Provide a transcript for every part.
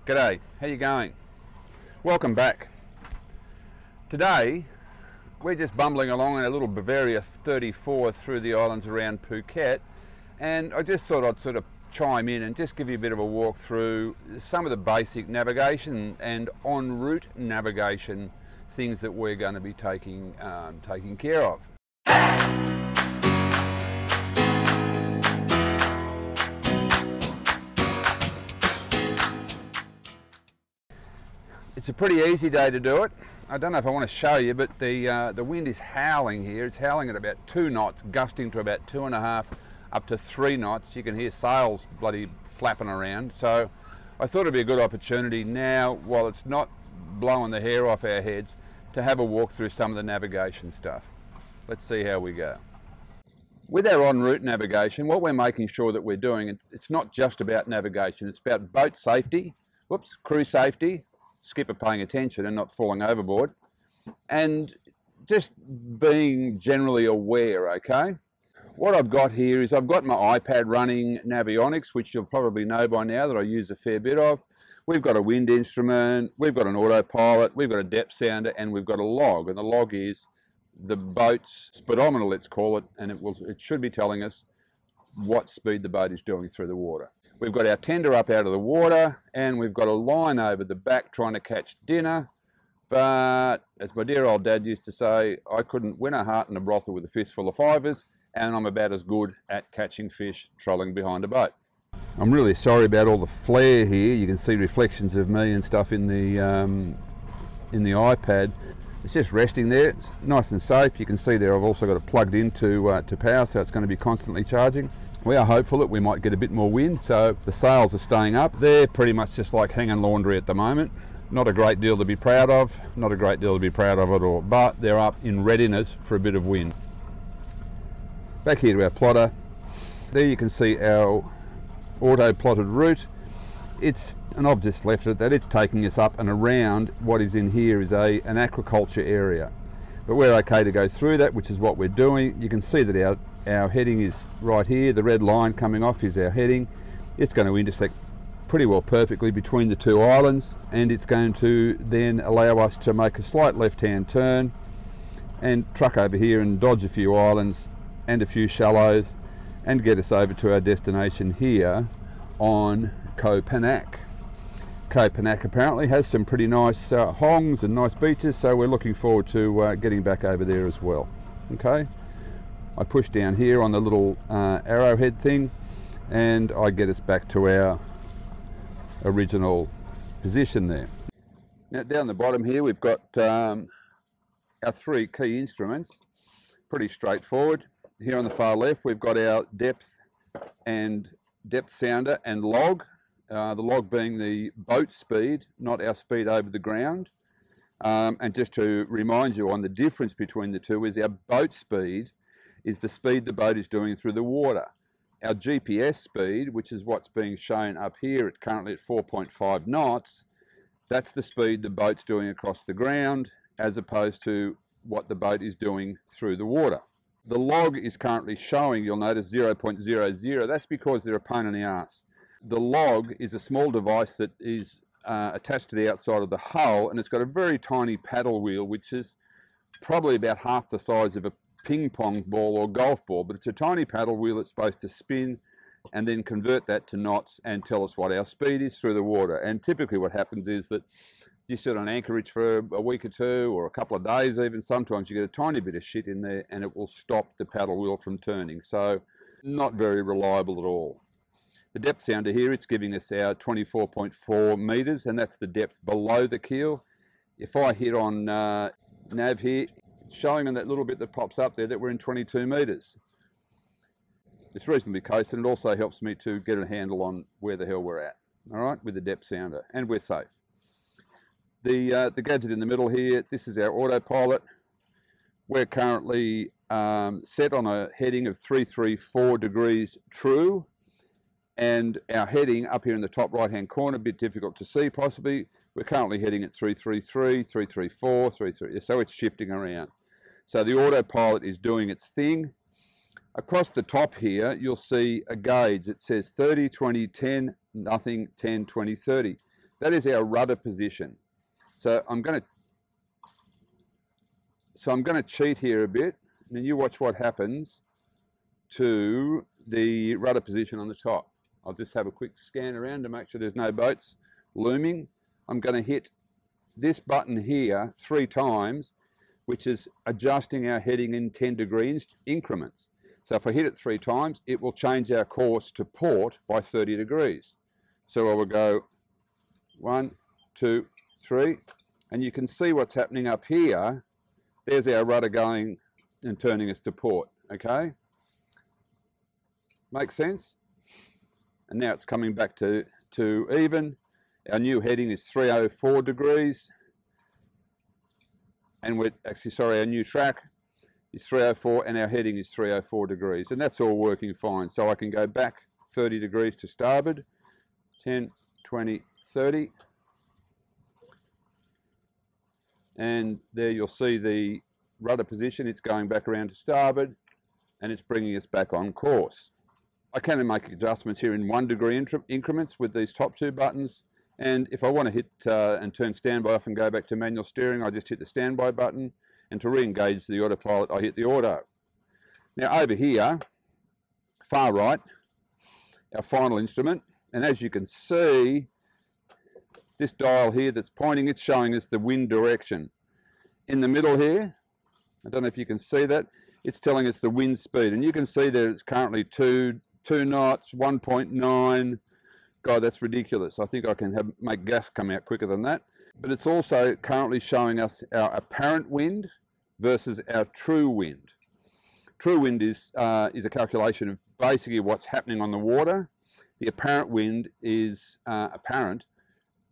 G'day, how you going? Welcome back. Today we're just bumbling along in a little Bavaria 34 through the islands around Phuket, and I just thought I'd sort of chime in and just give you a bit of a walk through some of the basic navigation and en route navigation things that we're going to be taking care of. It's a pretty easy day to do it. I don't know if I want to show you, but the wind is howling here. It's howling at about 2 knots, gusting to about 2.5 up to 3 knots. You can hear sails bloody flapping around. So I thought it'd be a good opportunity now, while it's not blowing the hair off our heads, to have a walk through some of the navigation stuff. Let's see how we go. With our en route navigation, what we're making sure that we're doing, it's not just about navigation, it's about boat safety, crew safety, skipper paying attention and not falling overboard, and just being generally aware, okay? What I've got here is I've got my iPad running Navionics, which you'll probably know by now that I use a fair bit of. We've got a wind instrument, we've got an autopilot, we've got a depth sounder, and we've got a log. And the log is the boat's speedometer, let's call it, and it should be telling us what speed the boat is doing through the water. We've got our tender up out of the water, and we've got a line over the back trying to catch dinner. But as my dear old dad used to say, I couldn't win a heart in a brothel with a fistful of fivers, and I'm about as good at catching fish trolling behind a boat. I'm really sorry about all the flare here. You can see reflections of me and stuff in the iPad. It's just resting there. It's nice and safe. You can see there I've also got it plugged into to power, so it's going to be constantly charging. We are hopeful that we might get a bit more wind, so the sails are staying up. They're pretty much just like hanging laundry at the moment. Not a great deal to be proud of, not a great deal to be proud of at all, but they're up in readiness for a bit of wind. Back here to our plotter. There you can see our auto-plotted route. And I've just left it that it's taking us up and around. What is in here is an aquaculture area. But we're okay to go through that, which is what we're doing. You can see that our heading is right here. The red line coming off is our heading. It's going to intersect pretty well perfectly between the two islands, and it's going to then allow us to make a slight left-hand turn and truck over here and dodge a few islands and a few shallows and get us over to our destination here on Koh Phangan. Koh Phangan apparently has some pretty nice hongs and nice beaches, so we're looking forward to getting back over there as well. Okay, I push down here on the little arrowhead thing, and I get us back to our original position there. Now down the bottom here we've got our 3 key instruments. Pretty straightforward. Here on the far left we've got our depth sounder and log. The log being the boat speed, not our speed over the ground. And just to remind you on the difference between the two, is our boat speed is the speed the boat is doing through the water. Our GPS speed, which is what's being shown up here currently at 4.5 knots, that's the speed the boat's doing across the ground, as opposed to what the boat is doing through the water. The log is currently showing, you'll notice, 0.00. That's because they're a pain in the arse. The log is a small device that is attached to the outside of the hull, and it's got a very tiny paddle wheel, which is probably about half the size of a ping pong ball or golf ball, but it's a tiny paddle wheel that's supposed to spin and then convert that to knots and tell us what our speed is through the water. And typically what happens is that you sit on anchorage for a week or two, or a couple of days even. Sometimes you get a tiny bit of shit in there and it will stop the paddle wheel from turning. So not very reliable at all. The depth sounder here, it's giving us our 24.4 meters, and that's the depth below the keel. If I hit on nav here, it's showing on that little bit that pops up there that we're in 22 meters. It's reasonably close, and it also helps me to get a handle on where the hell we're at, all right, with the depth sounder, and we're safe. The gadget in the middle here, this is our autopilot. We're currently set on a heading of 334 degrees true, and our heading up here in the top right hand corner, a bit difficult to see possibly, we're currently heading at 333, 334, 33, so it's shifting around. So the autopilot is doing its thing. Across the top here, you'll see a gauge that says 30, 20, 10, nothing, 10, 20, 30. That is our rudder position. So I'm going to cheat here a bit, and you watch what happens to the rudder position on the top. I'll just have a quick scan around to make sure there's no boats looming. I'm going to hit this button here 3 times, which is adjusting our heading in 10-degree increments. So if I hit it 3 times, it will change our course to port by 30 degrees. So I will go 1, 2, 3, and you can see what's happening up here. There's our rudder going and turning us to port, okay? Make sense? And now it's coming back to even. Our new heading is 304 degrees. And we're actually, sorry, our new track is 304 and our heading is 304 degrees. And that's all working fine. So I can go back 30 degrees to starboard, 10, 20, 30. And there you'll see the rudder position. It's going back around to starboard and it's bringing us back on course. I can make adjustments here in 1 degree increments with these top 2 buttons. And if I want to hit and turn standby off and go back to manual steering, I just hit the standby button. And to re-engage the autopilot, I hit the auto. Now over here, far right, our final instrument. And as you can see, this dial here that's pointing, it's showing us the wind direction. In the middle here, I don't know if you can see that, it's telling us the wind speed. And you can see that it's currently 2 knots, 1.9. God, that's ridiculous. I think I can make gas come out quicker than that. But it's also currently showing us our apparent wind versus our true wind. True wind is a calculation of basically what's happening on the water. The apparent wind is apparent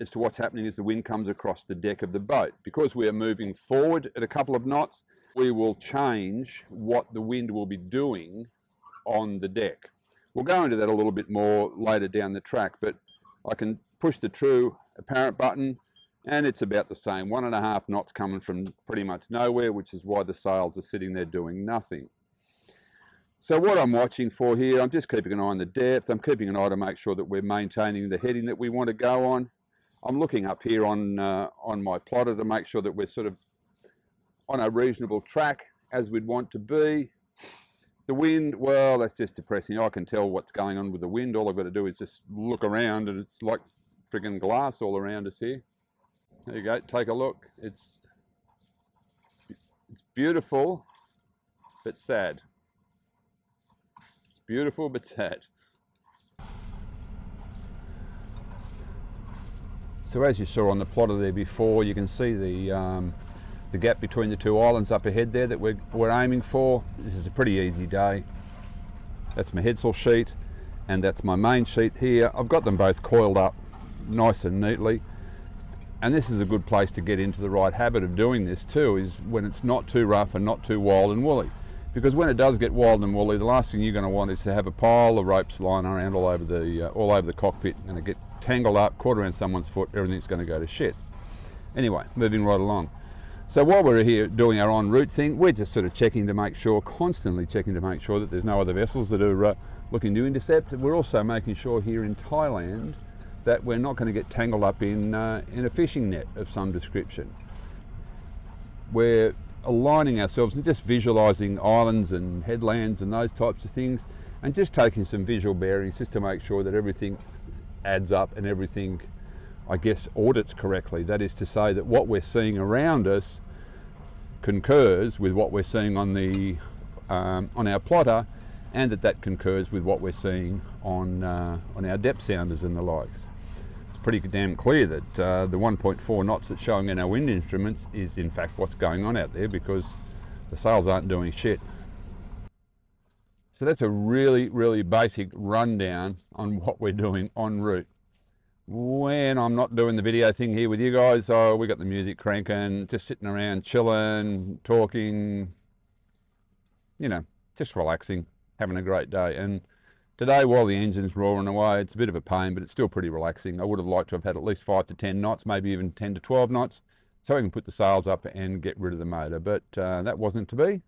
as to what's happening as the wind comes across the deck of the boat. Because we are moving forward at a couple of knots, we will change what the wind will be doing on the deck. We'll go into that a little bit more later down the track, but I can push the true apparent button and it's about the same. 1.5 knots coming from pretty much nowhere, which is why the sails are sitting there doing nothing. So what I'm watching for here, I'm just keeping an eye on the depth. I'm keeping an eye to make sure that we're maintaining the heading that we want to go on. I'm looking up here on my plotter to make sure that we're sort of on a reasonable track as we'd want to be. The wind, well, that's just depressing. I can tell what's going on with the wind. All I've got to do is just look around and it's like friggin' glass all around us here. There you go, take a look. It's beautiful, but sad. It's beautiful, but sad. So as you saw on the plotter there before, you can see the gap between the 2 islands up ahead there that we're aiming for. This is a pretty easy day. That's my headsail sheet and that's my main sheet here. I've got them both coiled up nice and neatly. And this is a good place to get into the right habit of doing this too, is when it's not too rough and not too wild and woolly. Because when it does get wild and woolly, the last thing you're going to want is to have a pile of ropes lying around all over the cockpit and it get tangled up, caught around someone's foot, everything's going to go to shit. Anyway, moving right along. So while we're here doing our en route thing, we're just sort of checking to make sure, constantly checking to make sure that there's no other vessels that are looking to intercept. We're also making sure here in Thailand that we're not going to get tangled up in a fishing net of some description. We're aligning ourselves and just visualising islands and headlands and those types of things, and just taking some visual bearings just to make sure that everything adds up and everything, I guess, audits correctly. That is to say that what we're seeing around us concurs with what we're seeing on our plotter, and that concurs with what we're seeing on our depth sounders and the likes. It's pretty damn clear that the 1.4 knots that's showing in our wind instruments is in fact what's going on out there, because the sails aren't doing shit. So that's a really, really basic rundown on what we're doing en route. When I'm not doing the video thing here with you guys, we got the music cranking, just sitting around chilling, talking, you know, just relaxing, having a great day. And today, while the engine's roaring away, it's a bit of a pain, but it's still pretty relaxing. I would have liked to have had at least 5 to 10 knots, maybe even 10 to 12 knots, so I can put the sails up and get rid of the motor, but that wasn't to be.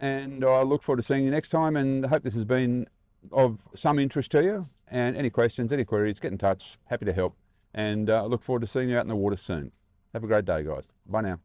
And I look forward to seeing you next time, and I hope this has been of some interest to you. And any questions, any queries, get in touch. Happy to help. and I look forward to seeing you out in the water soon. Have a great day, guys. Bye now.